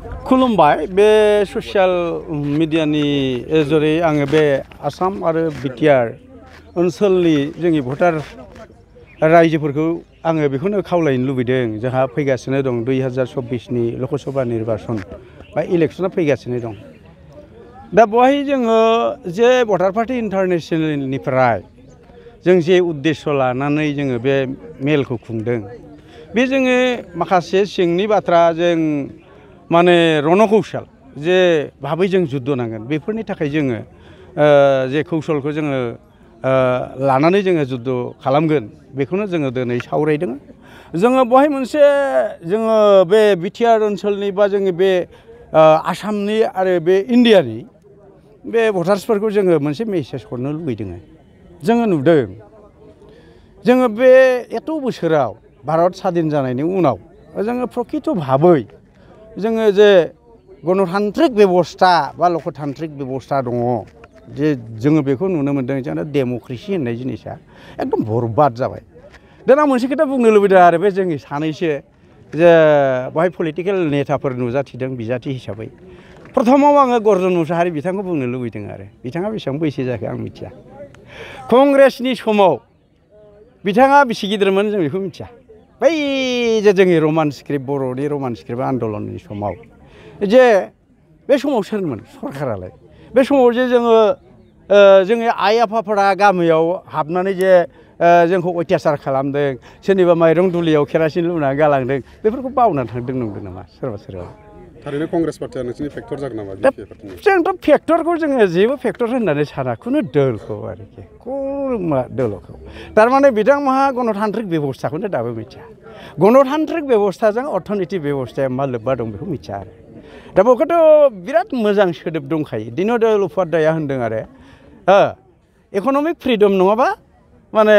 खुलुमबाय बे ससियेल मिडियानि जोरै आङो बे आसाम आरो बिटिआर ओनसोलनि जोंनि भटार रायजोफोरखौ आङो बेखौनो खावलायनो लुबैदों जोंहा फैगासिनो दं 2024नि लकसभा निर्बाचन बा इलेक्सना फैगासिनो दं दा बेवहाय जोङो जे भटार पार्टी इन्टारनेशनेलनिफ्राय जों जे उद्देश्य लानानै जोङो बे मेलखौ खुंदों बे जोङो माखासे सिंनि बाथ्रा जों माने रणकौशल जे भाबै जों जुद्ध नांगोन बेफोरनि थाखाय जोङो जे कौशलखौ जोङो लानानै जोङो जुद्ध खालामगोन बेखौनो जोङो दिनै सावरायदों जोङो बेवहाय मोनसे जोङो बे बिटिआर ओनसोलनि बा जोंनि बे आसामनि आरो बे इन्डियानि बे भटार्सफोरखौ जोङो मोनसे मेसेज हरनो लुबैदों जोङो नुदों जोङो बे एथ' बोसोराव भारत स्वाधीन जानायनि उनाव जोङो प्रकृत भाबै जोङो जे गणतान्त्रिक बेबस्था बा लकतान्त्रिक बेबस्था दङ जे जोङो बेखौ नुनो मोन्दों जोंना डेम'क्रेसि होननाय जिनिसा एकदम बरबाद जाबाय दा आं मोनसे खोथा बुंनो लुबैदों आरो बे जोंनि सानैसो जे बेवहाय पलिटिकेल नेताफोर नुजाथिदों बिजाथि हिसाबै प्रथमाव आङो गर्जन मुसाहारि बिथांखौ बुंनो लुबैदों आरो बिथाङा बेसेबां बैसो जाखो आं मिथिया कंग्रेसनि समाव बिथाङा बेसे गिदिरमोन जों बेखौ मिथिया बै जे जोंनि रमान स्क्रिप्ट बर'नि रमान स्क्रिप्ट आन्दलननि समाव जे बे समाव सोरमोन सरकारालाय बे समाव जे जोङो जोंनि आइ आफाफोरा गामियाव हाबनानै जे जोंखौ अयथासार खालामदों सोरनिबा माइरं दुलियाव केरासिन लुनानै गालांदों बेफोरखौ बावनानै थांदों नंदों नामा सोरबा सोरबा थारैनो कंग्रेस पार्टिया नोंसिनि फेक्टर जागोन नामा जोंथ' फेक्टरखौ जोङो जेबो फेक्टर होननानै साना खुनु दोलखौ आरोखि खुरमा दोलखौ थारमाने बिथांमोनहा गणतान्त्रिक बेबस्थाखौनो दाबो मिथिया गणतान्त्रिक बेबस्थाजों अर्थनीति बेबस्थाया मा लोब्बा दं बेखौ मिथिया आरो दा बेखौथ' बिराद मोजां सोदोब दंखायो दीन दयाल उपाध्याया होनदों आरो इक'नमिक फ्रिडम नङाबा माने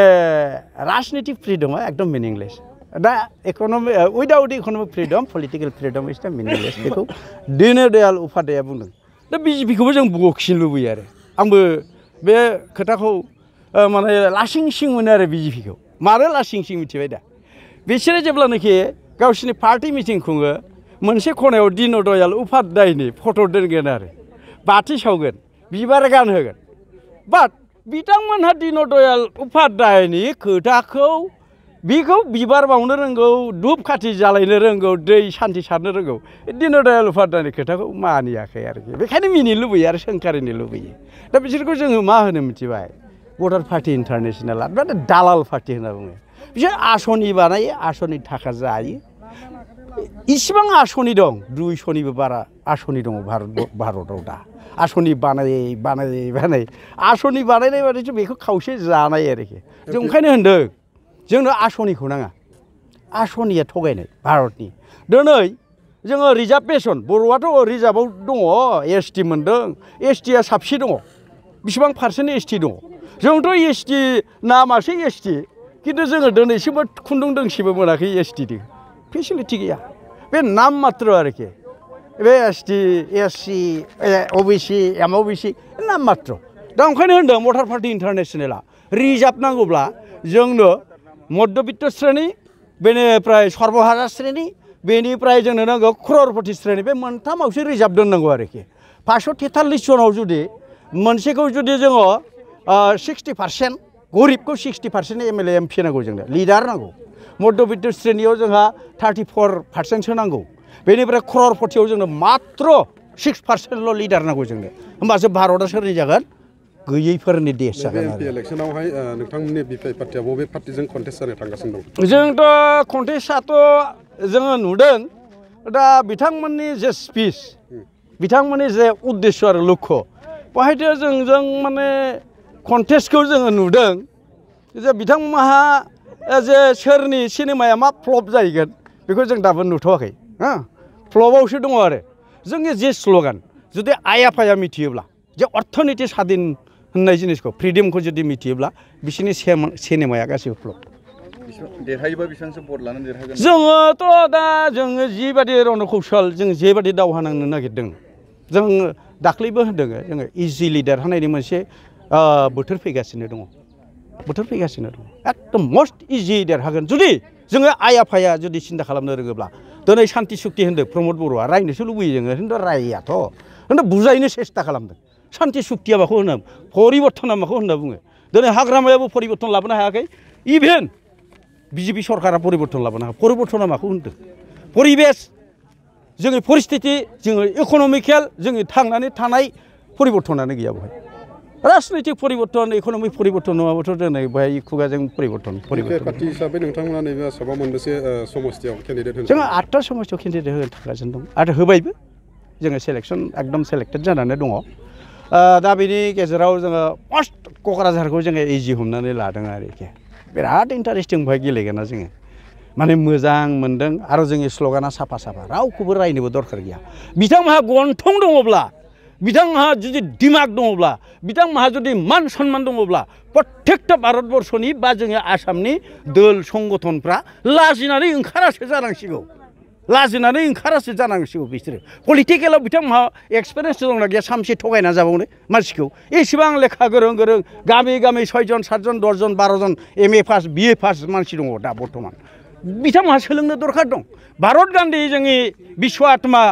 राजनीतिक फ्रिडमा एकदम मिनिंलेस दा without economic freedom political freedom is the meaningless बेखौ दीन दयाल उपाध्याया बुंदों दा बिजेपिखौबो जों बखिनो लुबैयो आरो आंबो बे खोथाखौ माने लासिं सिं मोनो आरो बिजेपिखौ मानो लासिं सिं मिथिबाय दा बिसोरो जेब्लानाखि गावसिनि पार्टी मिटिं खुङो मोनसे खनायाव दीन दयाल उपाध्यायनि फट' दोनगोन आरो बाथि सावगोन बिबार गानहोगोन बाट बिथांमोनहा दीन दयाल उपाध्यायनि खोथाखौ बिखौ बिबार बावनो रोंगौ धुप खाथि जालायनो रोंगौ दै सान्थि सारनो रोंगौ दीन दयाल उपाध्यायनि खोथाखौ मानियाखै आरोखि बेखायनो मिनिनो लुबैयो आरो सोंखारिनो लुबैयो दा बिसोरखौ जोङो मा होनो मिथिबाय भटार पार्टी इन्टारनेशनेला बिराद दालाल पार्टी होनना बुङो बिसोर आसनि बानायो आसनि थाखा जायो इसिबां आसनि दं 200निबो बारा आसनि दङ भारताव दा आसनि बानाय आसनि बानायनाय बादिसो बेखौ खावसे जानाय आरोखि जों ओंखायनो होनदों जोंनो आसनिखौ नाङा आसनिया थगायनाय भारतनि दिनै जोङो रिजार्भेसन बर'आथ' रिजार्भआव दङ एसटि मोन्दों एसटिया साबसे दङ बेसेबां पार्सेन्ट एसटि दङ जोंथ' एसटि नामासो एसटि खिन्थु जोङो दिनैसिमबो खुन्दुं दोंसेबो मोनाखै एसटि फेसिलिटि गैया बे नाम मात्र आरोखि बे एसटि एससि अबिसि एमअबिसि नाम मात्र दा ओंखायनो होनदों भटार पार्टी इन्टारनेशनेला रिजार्भ नांगौब्ला जोंनो मध्यबित्त श्रेणी बेनिफ्राय सर्वहारा श्रेणी बेनिफ्राय जोंनो नांगौ क्ररपति श्रेणी बे मोनथामावसो रिजार्भ दोननांगौ आरोखि 543 जनाव जुदि मोनसेखौ जुदि जोङो 60% गरिबखौ 60% एमएलए एमपि नांगौ जोंनो लिडार नांगौ मध्यबित्त श्रेणीयाव जोंहा 34%सो नांगौ बेनिफ्राय क्ररपतियाव जोंनो मात्र 6%ल' लिडार नांगौ जोंनो होमबासो भारतआ सोरनि जागोन गैयैफोरनि देश जागोन आरो इलेक्सनावहाय नोंथांमोननि बिपिआइ पार्टिया बबे पार्टिजों कन्टेस्ट जानो थांगासिनो दं जोंथ' कन्टेस्टआथ' जोङो नुदों दा बिथांमोननि जे स्पिच बिथांमोननि जे उद्देश्य आरो लक्ष्य बेवहायथ' जों माने कन्टेस्टखौ जोङो नुदों जे बिथांमोनहा जे सोरनि सिनेमाया मा फ्लप जाहैगोन बेखौ जों दाबो नुथ'वाखै फ्लपआवसो दङ आरो जोंनि जे स्ल'गान जुदि आइ आफाया मिथियोब्ला जे अर्थनीति स्वाधीन होननाय जिनिसखौ फ्रिडमखौ जुदि मिथियोब्ला बिसोरनि सिनेमाया गासैबो फ्लप देरहायोबा बेसेबांसो भट लानानै देरहागोन जोङोथ' दा जोङो जिबादि रणकौशल जों जेबादि दावहा नांनो नागिरदों जों दाख्लैबो होनदों जोङो इजिलि देरहानायनि मोनसे बोथोर फैगासिनो दङ एकदम मस्ट इजि देरहागोन जुदि जोङो आइ आफाया जुदि सिन्था खालामनो रोङोब्ला दिनै सान्ति सुक्ति होन्दों प्रमद बर'आ रायनोसो लुबैयो जोङो खिन्थु रायाथ' खिन्थु बुजायनो सेस्था खालामदों सान्ति सुक्तिया माखौ होनो परिबर्तना माखौ होनना बुङो दिनै हाग्रामायाबो परिबर्तन लाबोनो हायाखै इभेन बिजेपि सरकारा परिबर्तन लाबोनो हायाखै परिबर्तना माखौ होनदों परिबेस जोंनि परिस्थिति जोङो इक'नमिकेल जोंनि थांनानै थानाय परिबर्तनानो गैया बेवहाय राजनैतिक परिबर्तन इक'नमिक परिबर्तन नङाबाथ' दिनै बेहाय खुगाजों परिबर्तन पार्टि हिसाबै नोंथांमोना नैबे आसामाव मोनबेसे समस्थियाव केन्डिडेट होनो जोङो 8टा समस्थियाव केन्डिडेट होनो थागासिनो दं आरो होबायबो जोङो सेलेक्सन एकदम सेलेक्टेड जानानै दङ दा बेनि गेजेराव जोङो फार्स्ट क'क्राझारखौ जोङो इजि हमनानै लादों आरोखि बिराद इन्टारेस्टिं बेवहाय गेलेगोना जोङो माने मोजां मोनदों आरो जोंनि स्ल'गाना साफा साफा रावखौबो रायनोबो दरखार गैया बिथांमोनहा गन्थं दङब्ला बिथांमोनहा जुदि दिमाग दङब्ला बिथांमोनहा जुदि मान सन्मान दङब्ला प्रत्येकटा भारतबर्षनि बा जोंनि आसामनि दोल संगठनफ्रा लाजिनानै ओंखारासो जानांसिगौ लाजिनानै ओंखारासो जानांसिगौ बिसोरो पलिटिकेलाव बिथांमोनहा एक्सपिरियेन्स दंना गैया सामसे थगायना जाबावनो मानसिखौ एसेबां लेखा गोरों गोरों गामि गामि 6 जन 7 जन 10 जन 12 जन MA पास BA पास मानसि दङ दा बर्थमान बिथांमोनहा सोलोंनो दरखार दं भारत गान्धी जोंनि बिश्व आत्मा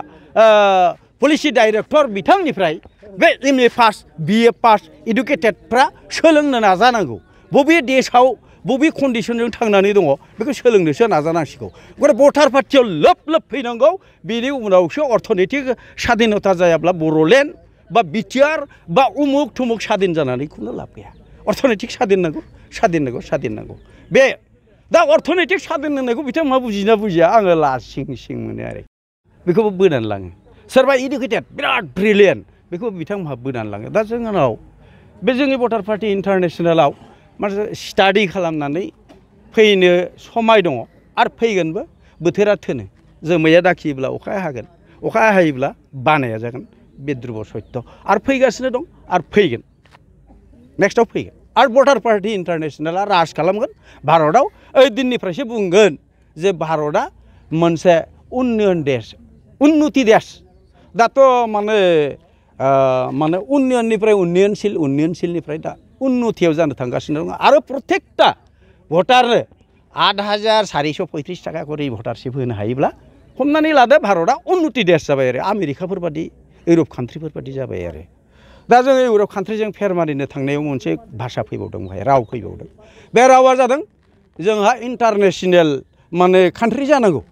पलिसि डाइरेक्टर बिथांनिफ्राय बे MA पास BA पास इडुकेटेडफ्रा सोलोंनो नाजानांगौ बबे देशआव बबे कन्डिशनजों थांनानै दङ बेखौ सोलोंनोसो नाजानांसिगौ गथाय भटार पार्टियाव लोब लोब फैनांगौ बेनि उनावसो अर्थनैतिक स्वाधीनता जायाब्ला बर'लेण्ड बा बिटिआर बा उमुक थुमुक स्वाधीन जानानै खुनु लाब गैया अर्थनैतिक स्वाधीन नांगौ बे दा अर्थनैतिक स्वाधीन होननायखौ बिथांमोनहा बुजिना बुजिया आङो लासिं सिं मोनो आरो बेखौबो बोनानै लाङो सोरबा इडुकेटेड बिराद ब्रिलियेन्ट बेखौ बिथांमोनहा बोनानै लाङो दा जोंनाव बे जोंनि भटार पार्टि इन्टारनेसनेलाव माने स्टाडि खालामनानै फैनो समाय दङ आरो फैगोनबो बोथोरा थोनो जोमैया दाखियोब्ला अखाया हागोन अखाया हायोब्ला बानाया जागोन बे ध्रुब सत्य आरो फैगासिनो दं आरो फैगोन नेक्स्टआव फैगोन आरो भटार पार्टि इन्टारनेसनेला राज खालामगोन भारतआव ओइ दिननिफ्रायसो बुंगोन जे भारतआ मोनसे उन्नयन देश उन्नति देश दाथ' माने उन्नयननिफ्राय उन्नयनशीलनिफ्राय दा उन्नतियाव जानो थांगासिनो दं आरो प्रत्येकटा भटारनो 8,435 थाखा करि भटारशिप होनो हायोब्ला हमनानै लादो भारतआ उन्नति देश जाबाय आरो आमेरिकाफोर बादि इउरप कान्ट्रिफोर बादि जाबाय आरो दा जोङो इउरप कान्ट्रिजों फेर मारिनो थांनायाव मोनसे भाषा फैबावदों बेहाय राव फैबावदों बे रावा जादों जोंहा इन्टारनेसनेल माने कान्ट्रि जानांगौ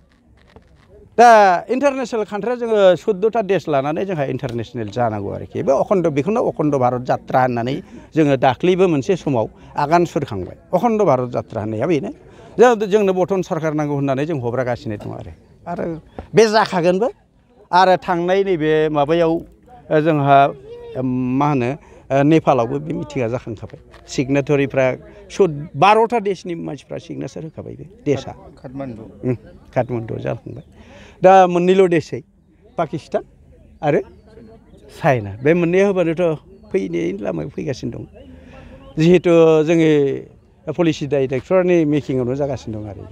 दा इन्टारनेसनेल कान्ट्रिया जोङो 14टा देश लानानै जोंहा इन्टारनेसनेल जानांगौ आरोखि बे बेखौनो अखण्ड भारत जात्रा होननानै जोङो दाख्लैबो मोनसे समाव आगान सुरखांबाय अखण्ड भारत जात्रा होननाया बेनो जोंनो बटन सरकार नांगौ होननानै जों हब्रागासिनो दं आरो बे जाखागोनबो आरो थांनाय नैबे माबायाव जोंहा मा होनो नेपालावबो बे मिटिङा जाखांखाबाय सिगनेटरिफ्रा 12टा देशनि मानसिफ्रा सिगनेचार होखाबाय बे देशआ काठमान्डुआव जाखांबाय दा मोननैल' देशै पाकिस्तान आरो चाइना बे मोननैया होबानोथ' फैनायनि लामायाव फैगासिनो दं जिहेतु जोंनि पलिसि डाइरेक्टरनि मेकिंआवनो जागासिनो दं आरो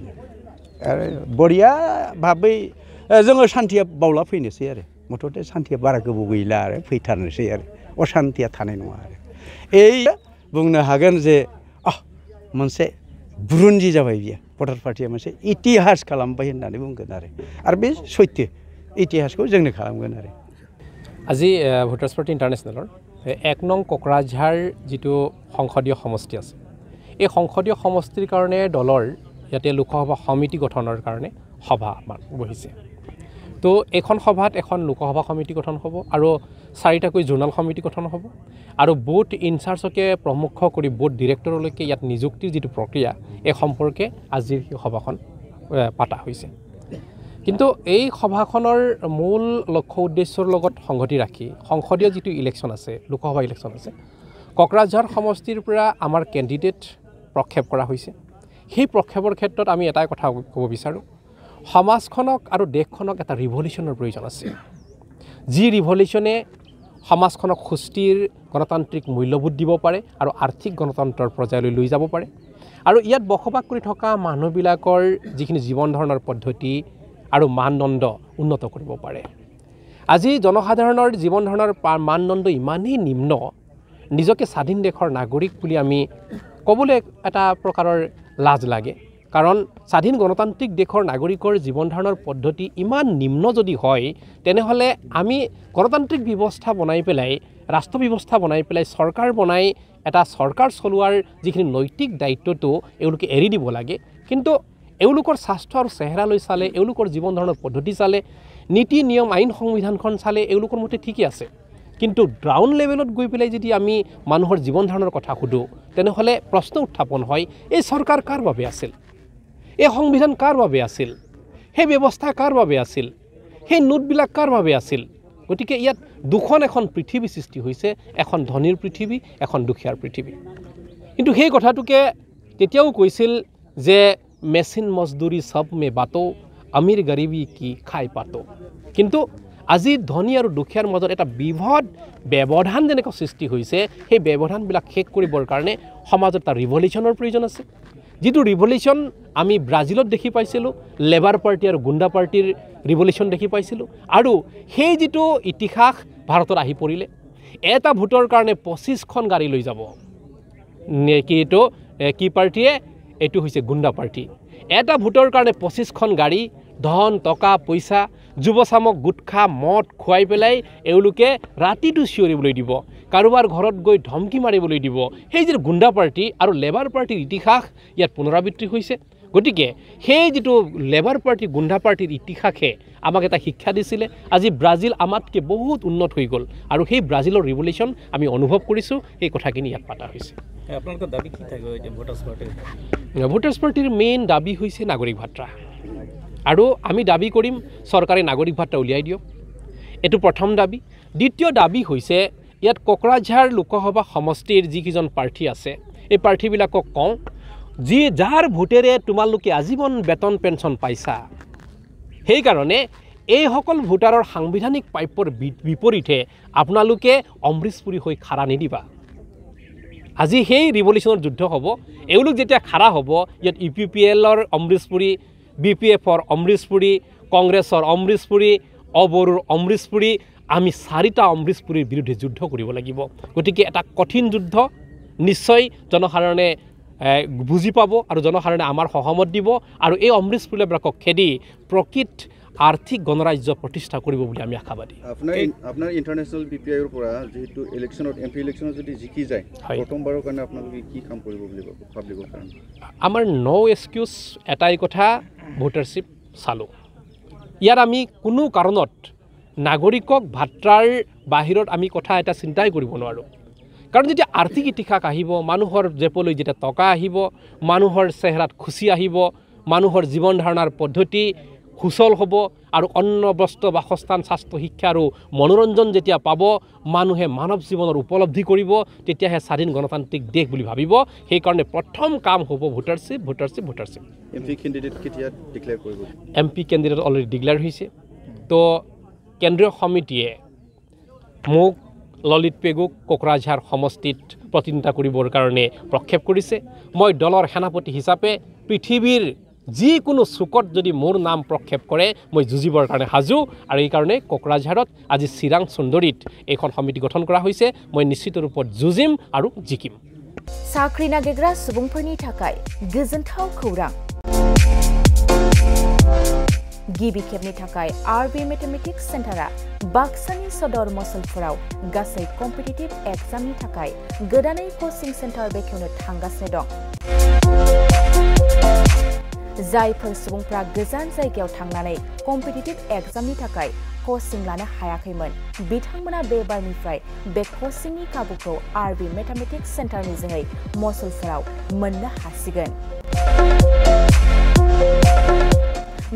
बरिया भाबै जोङो सान्थिया बावला फैनोसै आरो मथथे सान्थिया बारा गोबाव गैला आरो फैथारनोसै आरो असान्थिया थानाय नङा आरो बुंनो हागोन जे मोनसे बुरुन्जि जाबाय बियो भटार पार्टिया मोनसे इतिहास खालामबाय होननानै बुंगोन आरो बे सैथो इतिहासखौ जोंनो खालामगोन आरो আজি ভোটাৰ্ছ পাৰ্টি ইণ্টাৰনেশ্যনেলৰ 1 নং কোকৰাঝাৰ যিটো সংসদীয় সমষ্টি আছে এই সংসদীয় সমষ্টিৰ কাৰণে দলৰ ইয়াতে লোকসভা সমিতি গঠনৰ কাৰণে সভা বহিছে তো এখন সভাত এখন লোকসভা সমিতি গঠন হ'ব আৰু 4টাকৈ জোনাল সমিতি গঠন হ'ব আৰু বুথ ইনচাৰ্জকে প্ৰমুখ কৰি বুথ ডিৰেক্টৰলৈকে ইয়াত নিযুক্তিৰ যিটো প্ৰক্ৰিয়া এই সম্পৰ্কে আজিৰ সভাখন পাতা হৈছে কিন্তু এই সভাখনৰ মূল লক্ষ্য উদ্দেশ্যৰ লগত সংগতি ৰাখি সংসদীয় যিটো ইলেকশ্যন আছে লোকসভা ইলেকশ্যন আছে কোকৰাঝাৰ সমষ্টিৰ পৰা আমাৰ কেণ্ডিডেট প্ৰক্ষেপ কৰা হৈছে সেই প্ৰক্ষেপৰ ক্ষেত্ৰত আমি এটাই কথা ক'ব বিচাৰোঁ সমাজখনক আৰু দেশখনক এটা ৰিভলিউচনৰ প্ৰয়োজন আছে যি ৰিভলিউচনে সমাজখনক সুস্থিৰ গণতান্ত্ৰিক মূল্যবোধ দিব পাৰে আৰু আৰ্থিক গণতন্ত্ৰৰ পৰ্যায়লৈ লৈ যাব পাৰে আৰু ইয়াত বসবাস কৰি থকা মানুহবিলাকৰ যিখিনি জীৱন ধাৰণৰ পদ্ধতি আৰু মানদণ্ড উন্নত কৰিব পাৰে আজি জনসাধাৰণৰ জীৱন ধাৰণৰ মানদণ্ড ইমানেই নিম্ন নিজকে স্বাধীন দেশৰ নাগৰিক বুলি আমি ক'বলৈ এটা প্ৰকাৰৰ লাজ লাগে কাৰণ স্বাধীন গণতান্ত্ৰিক দেশৰ নাগৰিকৰ জীৱন ধাৰণৰ পদ্ধতি ইমান নিম্ন যদি হয় তেনেহ'লে আমি গণতান্ত্ৰিক ব্যৱস্থা বনাই পেলাই ৰাষ্ট্ৰ ব্যৱস্থা বনাই পেলাই চৰকাৰ বনাই এটা চৰকাৰ চলোৱাৰ যিখিনি নৈতিক দায়িত্বটো এওঁলোকে এৰি দিব লাগে কিন্তু এওঁলোকৰ স্বাস্থ্য আৰু চেহেৰালৈ চালে এওঁলোকৰ জীৱন ধাৰণৰ পদ্ধতি চালে নীতি নিয়ম আইন সংবিধানখন চালে এওঁলোকৰ মতে ঠিকেই আছে কিন্তু গ্ৰাউণ্ড লেভেলত গৈ পেলাই যদি আমি মানুহৰ জীৱন ধাৰণৰ কথা সুধোঁ তেনেহ'লে প্ৰশ্ন উত্থাপন হয় এই চৰকাৰ কাৰ বাবে আছিল এই সংবিধান কাৰ বাবে আছিল সেই ব্যৱস্থা কাৰ বাবে আছিল সেই নোটবিলাক কাৰ বাবে আছিল গতিকে ইয়াত দুখন এখন পৃথিৱী সৃষ্টি হৈছে এখন ধনীৰ পৃথিৱী এখন দুখীয়াৰ পৃথিৱী কিন্তু সেই কথাটোকে তেতিয়াও কৈছিল যে মেচিন মজদুৰি সব মে বাতো আমিৰ গৰিবী কি খাই পাতো কিন্তু আজি ধনী আৰু দুখীয়াৰ মাজত এটা বিভদ ব্যৱধান যেনেকৈ সৃষ্টি হৈছে সেই ব্যৱধানবিলাক শেষ কৰিবৰ কাৰণে সমাজত এটা ৰিভলিউশ্যনৰ প্ৰয়োজন আছে যিটো ৰিভলিউশ্যন আমি ব্ৰাজিলত দেখি পাইছিলোঁ লেবাৰ পাৰ্টি আৰু গুণ্ডা পাৰ্টিৰ ৰিভলিউশ্যন দেখি পাইছিলোঁ আৰু সেই যিটো ইতিহাস ভাৰতত আহি পৰিলে এটা ভোটৰ কাৰণে 25খন গাড়ী লৈ যাব কি পাৰ্টিয়ে এইটো হৈছে গুণ্ডা পাৰ্টি এটা ভোটৰ কাৰণে 25খন গাড়ী ধন টকা পইচা যুৱচামক গুটখা মদ খুৱাই পেলাই এওঁলোকে ৰাতিটো চিঞৰিবলৈ দিব কাৰোবাৰ ঘৰত গৈ ধমকি মাৰিবলৈ দিব সেই যিটো গুণ্ডা পাৰ্টি আৰু লেবাৰ পাৰ্টিৰ ইতিহাস ইয়াত পুনৰাবৃত্তি হৈছে গতিকে সেই যিটো লেবাৰ পাৰ্টি গুণ্ডা পাৰ্টিৰ ইতিহাসে আমাক এটা শিক্ষা দিছিলে আজি ব্ৰাজিল আমাতকৈ বহুত উন্নত হৈ গ'ল আৰু সেই ব্ৰাজিলৰ ৰিভলিউশ্যন আমি অনুভৱ কৰিছোঁ এই কথাখিনি ইয়াত পতা হৈছে আপোনালোকৰ দাবী কি থাকে এতিয়া ভোটাৰ্ছ পাৰ্টিৰ মেইন দাবী হৈছে নাগৰিক ভাত্ৰা আৰু আমি দাবী কৰিম চৰকাৰে নাগৰিক ভাত্ৰা উলিয়াই দিয়ক এইটো প্ৰথম দাবী দ্বিতীয় দাবী হৈছে ইয়াত কোকৰাঝাৰ লোকসভা সমষ্টিৰ যিকেইজন প্ৰাৰ্থী আছে এই প্ৰাৰ্থীবিলাকক কওঁ যাৰ ভোটেৰে তোমালোকে আজীৱন বেতন পেঞ্চন পাইছা সেইকাৰণে এইসকল ভোটাৰৰ সাংবিধানিক প্ৰাপ্যৰ বিপৰীতে আপোনালোকে অমৃতপুৰী হৈ খাৰা নিদিবা আজি সেই ৰিভলিউশ্যনৰ যুদ্ধ হ'ব এওঁলোক যেতিয়া খাৰা হ'ব ইয়াত UPPLৰ অমৃতপুৰী BPFৰ অমৃতপুৰী কংগ্ৰেছৰ অমৃতপুৰী অবড়োৰ অমৃতপুৰী আমি 4টা অমৃতপুৰীৰ বিৰুদ্ধে যুদ্ধ কৰিব লাগিব গতিকে এটা কঠিন যুদ্ধ নিশ্চয় জনসাধাৰণে বুজি পাব আৰু জনসাধাৰণে আমাৰ সহমত দিব আৰু এই অমৃতপুৰীবিলাকক খেদি প্ৰকৃত আৰ্থিক গণৰাজ্য প্ৰতিষ্ঠা কৰিব বুলি আমি আশাবাদী আপোনাৰ ইণ্টাৰনেশ্যনেল BPIৰ পৰা যেহেতু ইলেকশ্যনত MP ইলেকশ্যনত যদি জিকি যায় প্ৰথমবাৰৰ কাৰণে আপোনালোকে কি কাম কৰিব বুলি ভাবিব কাৰণ আমাৰ নো এক্সকিউজ এটাই কথা ভোটাৰশ্বিপ চালোঁ ইয়াত আমি কোনো কাৰণত নাগৰিকক ভাত্ৰাৰ বাহিৰত আমি কথা এটা চিন্তাই কৰিব নোৱাৰোঁ কাৰণ যেতিয়া আৰ্থিক ইতিহাস আহিব মানুহৰ জেপলৈ যেতিয়া টকা আহিব মানুহৰ চেহেৰাত খুচি আহিব মানুহৰ জীৱন ধাৰণাৰ পদ্ধতি সুচল হ'ব আৰু অন্ন বস্ত্ৰ বাসস্থান স্বাস্থ্য শিক্ষা আৰু মনোৰঞ্জন যেতিয়া পাব মানুহে মানৱ জীৱনৰ উপলব্ধি কৰিব তেতিয়াহে স্বাধীন গণতান্ত্ৰিক দেশ বুলি ভাবিব সেইকাৰণে প্ৰথম কাম হ'ব ভোটাৰশ্বিপ MP কেণ্ডিডেট কেতিয়া ডিক্লেয়াৰ কৰিব MP কেণ্ডিডেট অলৰেডি ডিক্লেয়াৰ হৈছে তো কেন্দ্ৰীয় সমিতিয়ে মোক ললিত পেগুক কোকৰাঝাৰ সমষ্টিত প্ৰতিনিধিত্ব কৰিবৰ কাৰণে প্ৰক্ষেপ কৰিছে মই দলৰ সেনাপতি হিচাপে পৃথিৱীৰ যিকোনো চুকত যদি মোৰ নাম প্ৰক্ষেপ কৰে মই যুঁজিবৰ কাৰণে সাজু আৰু এই কাৰণে কোকৰাঝাৰত আজি চিৰাং সুন্দৰীত এইখন সমিতি গঠন কৰা হৈছে মই নিশ্চিত ৰূপত যুঁজিম আৰু জিকিম साख्रि नागिरग्रा सुबुंफोरनि थाखाय गोजोनथाव खौरां गिबि खेबनि थाखाय RB मेथमेटिक्स सेन्टारा बाक्सानि सदर मसलफोराव गासै कम्पिटिटिभ एग्जामनि थाखाय गोदानै कोचिं सेन्टार बेखेवनो थांगासिनो दं जायफोर सुबुंफ्रा गोजान जायगायाव थांनानै कम्पिटिटिभ एग्जामनि थाखाय कोचिं लानो हायाखैमोन बिथांमोना बे बारनिफ्राय बे कोचिंनि खाबुखौ RB मेथमेटिक्स सेन्टारनि जोहै मसलफोराव मोननो हासिगोन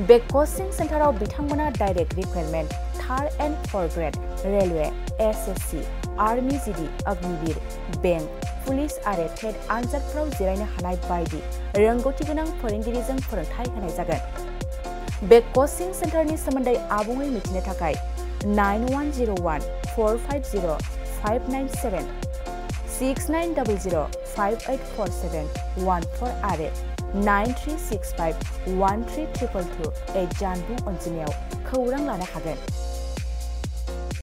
बे कोचिं सेन्टाराव बिथांमोना direct recruitment 3rd and 4th grade railway SSC army GD Agniveer bank police आरो टेट आनजादफोराव जिरायनो हानाय बायदि रोंगौथि गोनां फोरोंगिरिजों फोरोंथाय होनाय जागोन बे कोचिं सेन्टारनि सोमोन्दै आबुङै मिथिनो थाखाय 9101450597 6900584714 आरो 9365132228 जानबुं अनजिमायाव खौरां लानो हागोन